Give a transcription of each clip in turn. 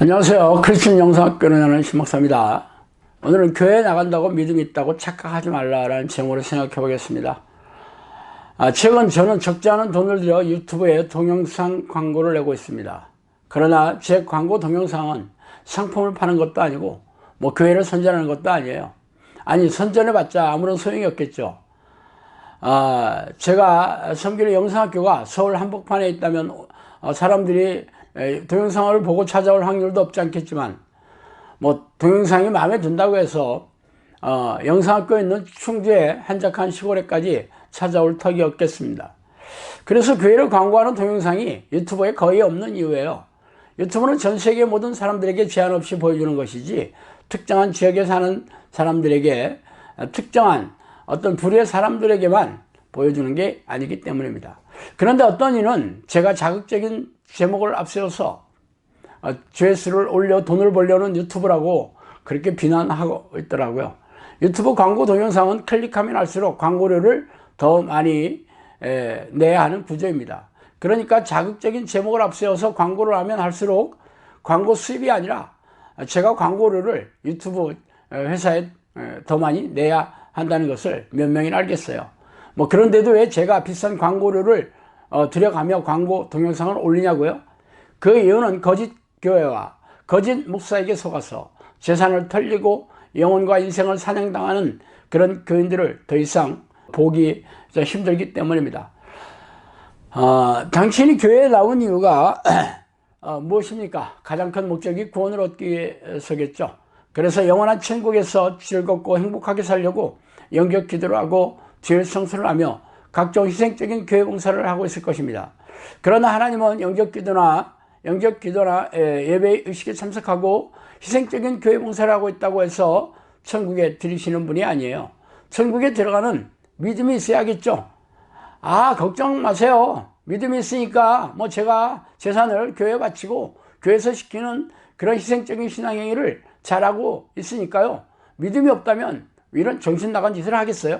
안녕하세요. 크리스천 영상학교를 하는 신목사입니다. 오늘은 교회에 나간다고 믿음이 있다고 착각하지 말라라는 제목으로 생각해 보겠습니다. 최근 저는 적지 않은 돈을 들여 유튜브에 동영상 광고를 내고 있습니다. 그러나 제 광고 동영상은 상품을 파는 것도 아니고 교회를 선전하는 것도 아니에요. 아니, 선전해봤자 아무런 소용이 없겠죠. 제가 섬기는 영상학교가 서울 한복판에 있다면 사람들이 동영상을 보고 찾아올 확률도 없지 않겠지만, 동영상이 마음에 든다고 해서 영상학교에 있는 충주의 한적한 시골에까지 찾아올 턱이 없겠습니다. 그래서 교회를 광고하는 동영상이 유튜브에 거의 없는 이유예요. 유튜브는 전 세계 모든 사람들에게 제한 없이 보여주는 것이지, 특정한 지역에 사는 사람들에게, 특정한 어떤 부류의 사람들에게만 보여주는 게 아니기 때문입니다. 그런데 어떤 이는 제가 자극적인 제목을 앞세워서 조회수를 올려 돈을 벌려는 유튜브라고 그렇게 비난하고 있더라고요. 유튜브 광고 동영상은 클릭하면 할수록 광고료를 더 많이 내야 하는 구조입니다. 그러니까 자극적인 제목을 앞세워서 광고를 하면 할수록 광고 수입이 아니라 제가 광고료를 유튜브 회사에 더 많이 내야 한다는 것을 몇 명이나 알겠어요. 그런데도 왜 제가 비싼 광고료를 들여가며 광고 동영상을 올리냐고요? 그 이유는 거짓 교회와 거짓 목사에게 속아서 재산을 털리고 영혼과 인생을 사냥당하는 그런 교인들을 더 이상 보기 힘들기 때문입니다. 당신이 교회에 나온 이유가 무엇입니까? 가장 큰 목적이 구원을 얻기 위해서겠죠. 그래서 영원한 천국에서 즐겁고 행복하게 살려고 영적 기도를 하고 주일 성수를 하며 각종 희생적인 교회 봉사를 하고 있을 것입니다. 그러나 하나님은 영적 기도나 예배 의식에 참석하고 희생적인 교회 봉사를 하고 있다고 해서 천국에 들이시는 분이 아니에요. 천국에 들어가는 믿음이 있어야겠죠. 걱정 마세요. 믿음이 있으니까 제가 재산을 교회에 바치고 교회에서 시키는 그런 희생적인 신앙행위를 잘하고 있으니까요. 믿음이 없다면 이런 정신 나간 짓을 하겠어요?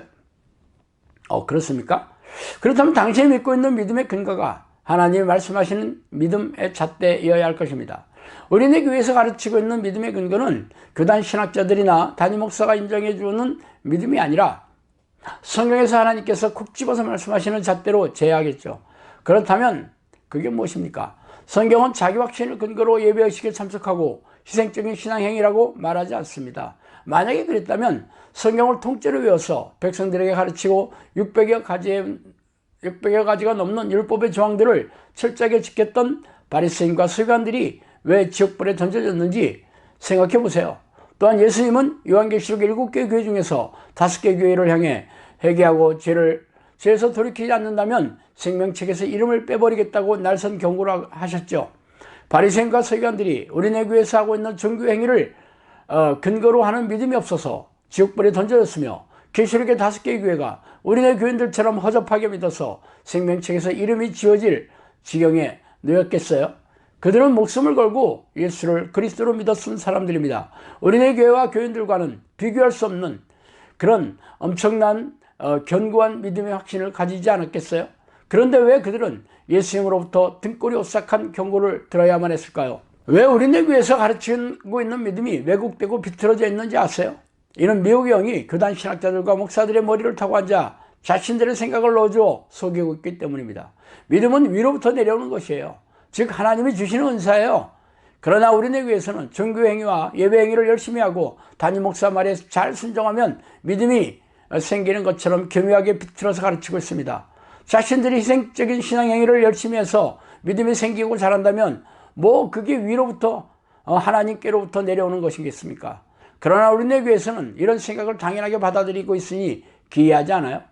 그렇습니까? 그렇다면 당신이 믿고 있는 믿음의 근거가 하나님이 말씀하시는 믿음의 잣대여야 할 것입니다. 우리네 교회에서 가르치고 있는 믿음의 근거는 교단 신학자들이나 담임 목사가 인정해 주는 믿음이 아니라 성경에서 하나님께서 콕 집어서 말씀하시는 잣대로 재야하겠죠. 그렇다면 그게 무엇입니까? 성경은 자기 확신을 근거로 예배의식에 참석하고 희생적인 신앙행위라고 말하지 않습니다. 만약에 그랬다면 성경을 통째로 외워서 백성들에게 가르치고 600여 가지가 넘는 율법의 조항들을 철저하게 지켰던 바리새인과 서기관들이 왜 지옥불에 던져졌는지 생각해 보세요. 또한 예수님은 요한계시록 7개 교회 중에서 5개 교회를 향해 회개하고 죄에서 돌이키지 않는다면 생명책에서 이름을 빼버리겠다고 날선 경고를 하셨죠. 바리새인과 서기관들이 우리네 교회에서 하고 있는 종교 행위를 근거로 하는 믿음이 없어서 지옥불에 던져졌으며, 계시록의 5개의 교회가 우리네 교인들처럼 허접하게 믿어서 생명책에서 이름이 지워질 지경에 놓였겠어요? 그들은 목숨을 걸고 예수를 그리스도로 믿었던 사람들입니다. 우리네 교회와 교인들과는 비교할 수 없는 그런 엄청난 견고한 믿음의 확신을 가지지 않았겠어요? 그런데 왜 그들은 예수님으로부터 등골이 오싹한 경고를 들어야만 했을까요? 왜 우리네 교회에서 가르치고 있는 믿음이 왜곡되고 비틀어져 있는지 아세요? 이는 미혹의 영이 교단 신학자들과 목사들의 머리를 타고 앉아 자신들의 생각을 넣어주어 속이고 있기 때문입니다. 믿음은 위로부터 내려오는 것이에요. 즉 하나님이 주시는 은사예요. 그러나 우리네 교회에서는 종교행위와 예배행위를 열심히 하고 담임 목사 말에 잘 순종하면 믿음이 생기는 것처럼 교묘하게 비틀어서 가르치고 있습니다. 자신들이 희생적인 신앙행위를 열심히 해서 믿음이 생기고 잘한다면 그게 위로부터 하나님께로부터 내려오는 것이겠습니까? 그러나 우리네 교회에서는 이런 생각을 당연하게 받아들이고 있으니 기이하지 않아요?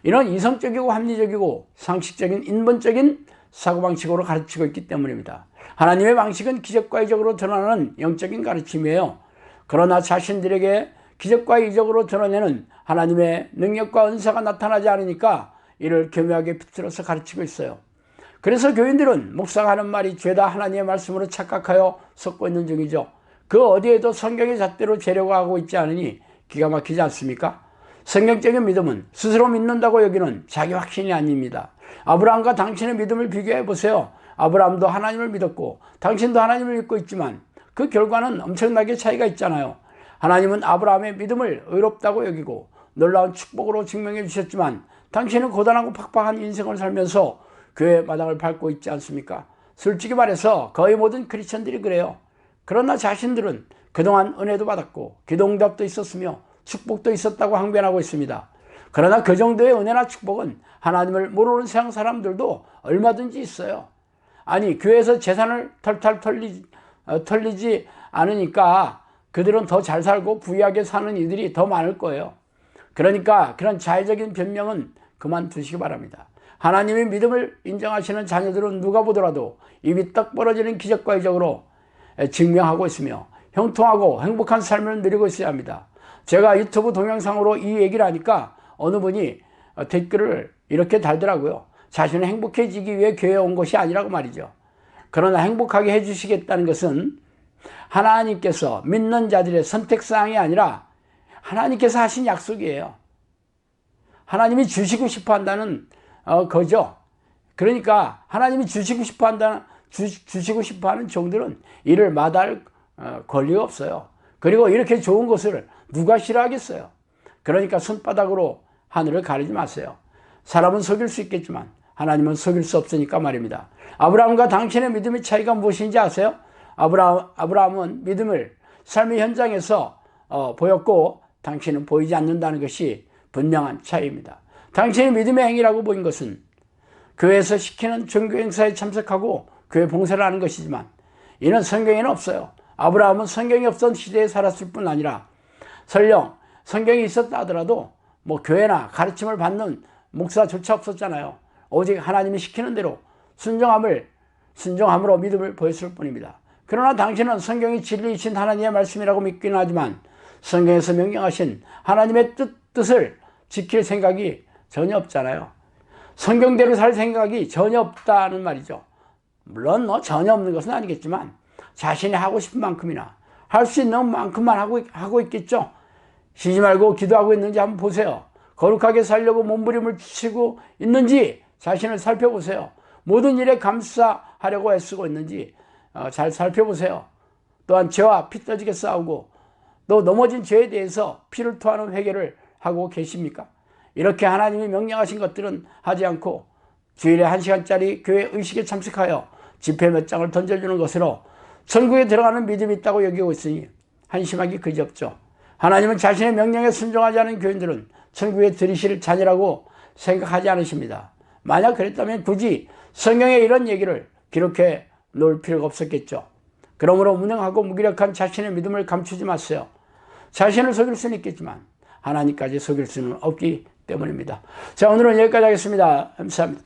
이런 이성적이고 합리적이고 상식적인 인본적인 사고방식으로 가르치고 있기 때문입니다. 하나님의 방식은 기적과 이적으로 드러나는 영적인 가르침이에요. 그러나 자신들에게 기적과 이적으로 드러내는 하나님의 능력과 은사가 나타나지 않으니까 이를 교묘하게 비틀어서 가르치고 있어요. 그래서 교인들은 목사가 하는 말이 죄다 하나님의 말씀으로 착각하여 섞고 있는 중이죠. 그 어디에도 성경의 잣대로 재려고 하고 있지 않으니 기가 막히지 않습니까? 성경적인 믿음은 스스로 믿는다고 여기는 자기 확신이 아닙니다. 아브라함과 당신의 믿음을 비교해 보세요. 아브라함도 하나님을 믿었고 당신도 하나님을 믿고 있지만 그 결과는 엄청나게 차이가 있잖아요. 하나님은 아브라함의 믿음을 의롭다고 여기고 놀라운 축복으로 증명해 주셨지만 당신은 고단하고 팍팍한 인생을 살면서 교회 마당을 밟고 있지 않습니까? 솔직히 말해서 거의 모든 크리스천들이 그래요. 그러나 자신들은 그동안 은혜도 받았고 기도응답도 있었으며 축복도 있었다고 항변하고 있습니다. 그러나 그 정도의 은혜나 축복은 하나님을 모르는 세상 사람들도 얼마든지 있어요. 아니, 교회에서 재산을 털털 털리지 않으니까 그들은 더 잘 살고 부유하게 사는 이들이 더 많을 거예요. 그러니까 그런 자의적인 변명은 그만두시기 바랍니다. 하나님의 믿음을 인정하시는 자녀들은 누가 보더라도 입이 떡 벌어지는 기적과 이적으로 증명하고 있으며 형통하고 행복한 삶을 누리고 있어야 합니다. 제가 유튜브 동영상으로 이 얘기를 하니까 어느 분이 댓글을 이렇게 달더라고요. 자신은 행복해지기 위해 교회에 온 것이 아니라고 말이죠. 그러나 행복하게 해주시겠다는 것은 하나님께서 믿는 자들의 선택사항이 아니라 하나님께서 하신 약속이에요. 하나님이 주시고 싶어 한다는 거죠. 그러니까 하나님이 주시고 싶어 하는 종들은 이를 마다할 권리가 없어요. 그리고 이렇게 좋은 것을 누가 싫어하겠어요. 그러니까 손바닥으로 하늘을 가리지 마세요. 사람은 속일 수 있겠지만 하나님은 속일 수 없으니까 말입니다. 아브라함과 당신의 믿음의 차이가 무엇인지 아세요? 아브라함은 믿음을 삶의 현장에서 보였고 당신은 보이지 않는다는 것이 분명한 차이입니다. 당신의 믿음의 행위라고 보인 것은 교회에서 시키는 종교 행사에 참석하고 교회 봉사를 하는 것이지만 이는 성경에는 없어요. 아브라함은 성경이 없던 시대에 살았을 뿐 아니라 설령 성경이 있었다 하더라도 뭐 교회나 가르침을 받는 목사조차 없었잖아요. 오직 하나님이 시키는 대로 순종함으로 믿음을 보였을 뿐입니다. 그러나 당신은 성경이 진리이신 하나님의 말씀이라고 믿기는 하지만 성경에서 명령하신 하나님의 뜻을 지킬 생각이 전혀 없잖아요. 성경대로 살 생각이 전혀 없다는 말이죠. 물론 전혀 없는 것은 아니겠지만 자신이 하고 싶은 만큼이나 할 수 있는 만큼만 하고 있겠죠. 쉬지 말고 기도하고 있는지 한번 보세요. 거룩하게 살려고 몸부림을 치고 있는지 자신을 살펴보세요. 모든 일에 감사하려고 애쓰고 있는지 잘 살펴보세요. 또한 죄와 피 터지게 싸우고 또 넘어진 죄에 대해서 피를 토하는 회개를 하고 계십니까? 이렇게 하나님이 명령하신 것들은 하지 않고 주일에 1시간짜리 교회 의식에 참석하여 지폐 몇 장을 던져주는 것으로 천국에 들어가는 믿음이 있다고 여기고 있으니 한심하기 그지없죠. 하나님은 자신의 명령에 순종하지 않은 교인들은 천국에 들이실 자녀라고 생각하지 않으십니다. 만약 그랬다면 굳이 성경에 이런 얘기를 기록해 놓을 필요가 없었겠죠. 그러므로 무능하고 무기력한 자신의 믿음을 감추지 마세요. 자신을 속일 수는 있겠지만 하나님까지 속일 수는 없기 때문입니다. 자, 오늘은 여기까지 하겠습니다. 감사합니다.